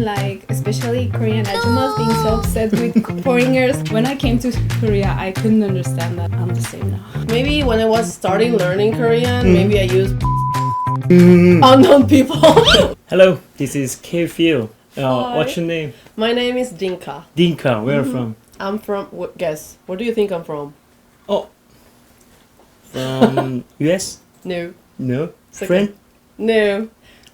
like especially Korean ajumas being so upset with foreigners. When I came to Korea, I couldn't understand that. I'm the same now. Maybe when I was starting learning Korean, maybe I used unknown people. Hello, this is K-Phil. Hi. What's your name? My name is Dinka. Dinka, where from? I'm from, guess, where do you think I'm from? Oh, from US? No. No? Second. Friend? No.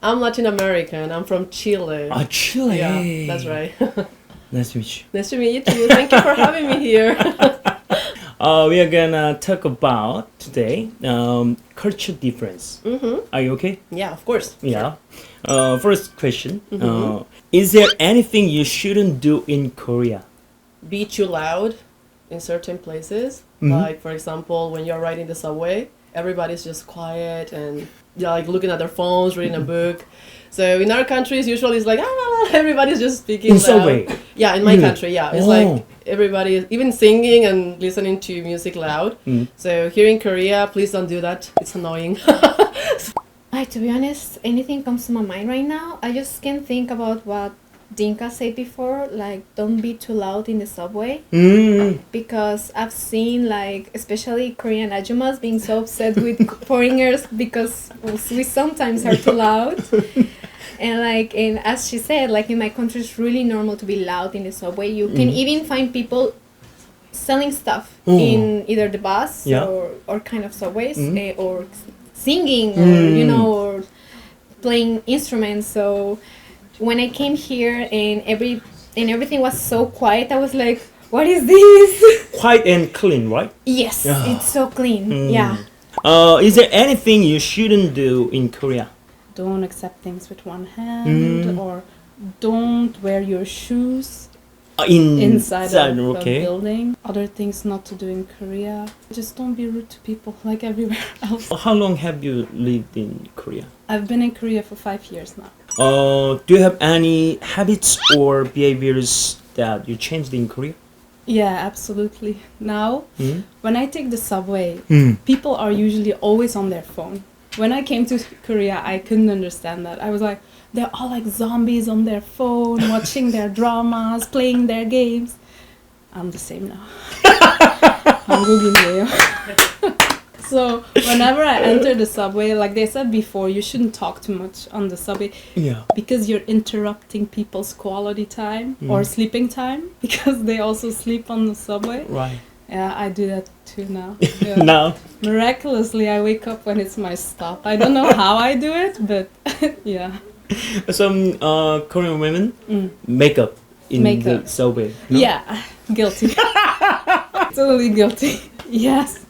I'm Latin American. I'm from Chile. Ah, Chile. Yeah, that's right. Nice to meet you. Nice to meet you too. Thank you for having me here. We are gonna talk about today culture difference. Are you okay? Yeah, of course. Yeah. First question. Is there anything you shouldn't do in Korea? Be too loud in certain places. Like, for example, when you're riding the subway, everybody's just quiet and like looking at their phones, reading a book. So in our countries, usually it's like, everybody's just speaking In loud. subway? Yeah, in my country, yeah. It's like everybody is even singing and listening to music loud. So here in Korea, please don't do that. It's annoying. Like, to be honest, anything comes to my mind right now. I just can't think about what Dinka said before, like don't be too loud in the subway. Because I've seen like especially Korean ajumas being so upset with foreigners because we sometimes are too loud. And as she said, like in my country it's really normal to be loud in the subway. You can even find people selling stuff in either the bus or kind of subways or singing or or playing instruments. So when I came here and everything was so quiet, I was like, what is this? Quiet and clean, right? Yes, it's so clean. Yeah. Is there anything you shouldn't do in Korea? Don't accept things with one hand, or don't wear your shoes inside of a building. Other things not to do in Korea. Just don't be rude to people like everywhere else. How long have you lived in Korea? I've been in Korea for 5 years now. Do you have any habits or behaviors that you changed in Korea? Yeah, absolutely. Now, when I take the subway, people are usually always on their phone. When I came to Korea, I couldn't understand that. I was like, they're all like zombies on their phone, watching their dramas, playing their games. I'm the same now. 한국인이에요. So whenever I enter the subway, like they said before, you shouldn't talk too much on the subway because you're interrupting people's quality time or sleeping time because they also sleep on the subway. Right. Yeah, I do that too now. Now? Miraculously, I wake up when it's my stop. I don't know how I do it, but yeah. Some Korean women make up in the subway. No? Yeah, guilty. Totally guilty. Yes.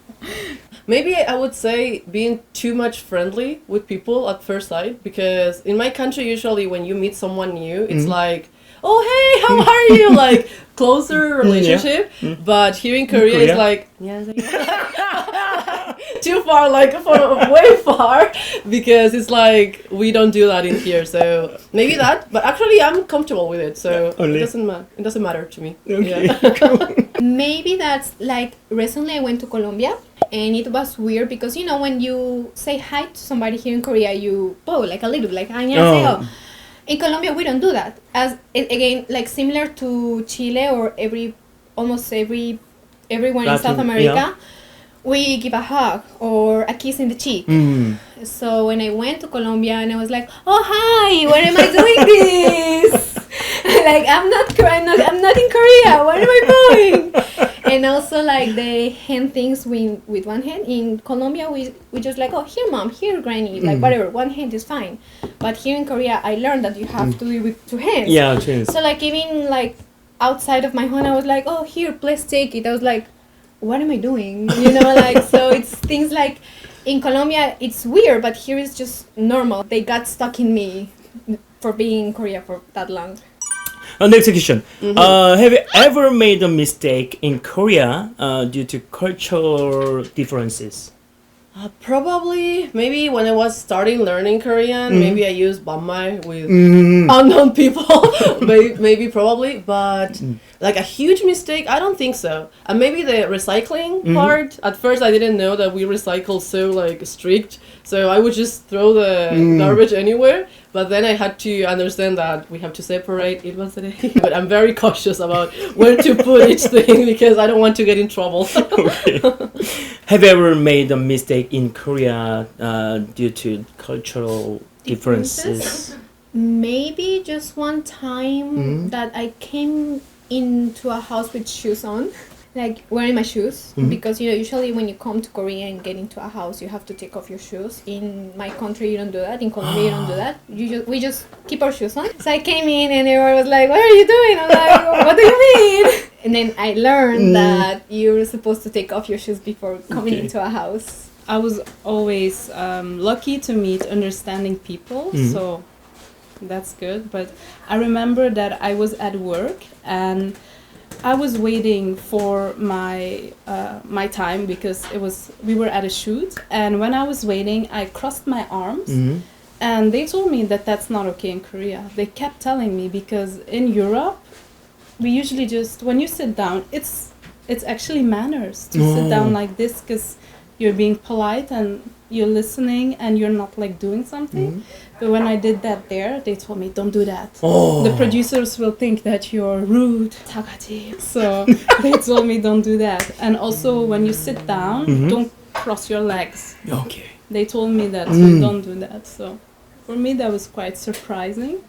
Maybe I would say being too much friendly with people at first sight, because in my country usually when you meet someone new it's like, oh hey, how are you, like closer relationship. But here in Korea it's like too far, like way far, because it's like we don't do that in here. So maybe that, but actually I'm comfortable with it, so it doesn't matter to me. Maybe that's like recently I went to Colombia and it was weird because when you say hi to somebody here in Korea, you bow like a little, like 안녕하세요. In Colombia we don't do that. As again, like similar to Chile or almost everyone in South America, we give a hug or a kiss in the cheek. So when I went to Colombia and I was like, oh hi, why am I doing this? Like I'm not in Korea. Where am I going? And also like the hand things with one hand. In Colombia we just like, oh here mom, here granny, like whatever, one hand is fine. But here in Korea I learned that you have to do it with 2 hands. Yeah, 2 hands. So like even like outside of my home I was like, oh here, please take it. I was like, what am I doing? Like so it's things like in Colombia it's weird, but here it's just normal. They got stuck in me for being in Korea for that long. Next question. Have you ever made a mistake in Korea due to cultural differences? Probably, maybe when I was starting learning Korean, maybe I used banmal with unknown people. maybe, probably, but like a huge mistake, I don't think so. And maybe the recycling part. At first, I didn't know that we recycle so like strict, so I would just throw the garbage anywhere. But then I had to understand that we have to separate. It was a day. But I'm very cautious about where to put each thing because I don't want to get in trouble. Okay. Have you ever made a mistake in Korea due to cultural differences? Maybe just one time that I came into a house with shoes on, like wearing my shoes, because usually when you come to Korea and get into a house you have to take off your shoes. In my country you don't do that. In Colombia you don't do that. We just keep our shoes on. So I came in and everyone was like, what are you doing? I'm like, what do you mean? And then I learned that you're supposed to take off your shoes before coming into a house. I was always lucky to meet understanding people, so that's good. But I remember that I was at work and I was waiting for my my time because we were at a shoot, and when I was waiting I crossed my arms and they told me that that's not okay in Korea. They kept telling me because in Europe we usually just, when you sit down, it's actually manners to sit down like this because you're being polite and you're listening and you're not like doing something. But when I did that there, they told me, don't do that. The producers will think that you're rude. tagaji. So they told me, don't do that. And also when you sit down, don't cross your legs. Okay. They told me that, so don't do that. So for me that was quite surprising.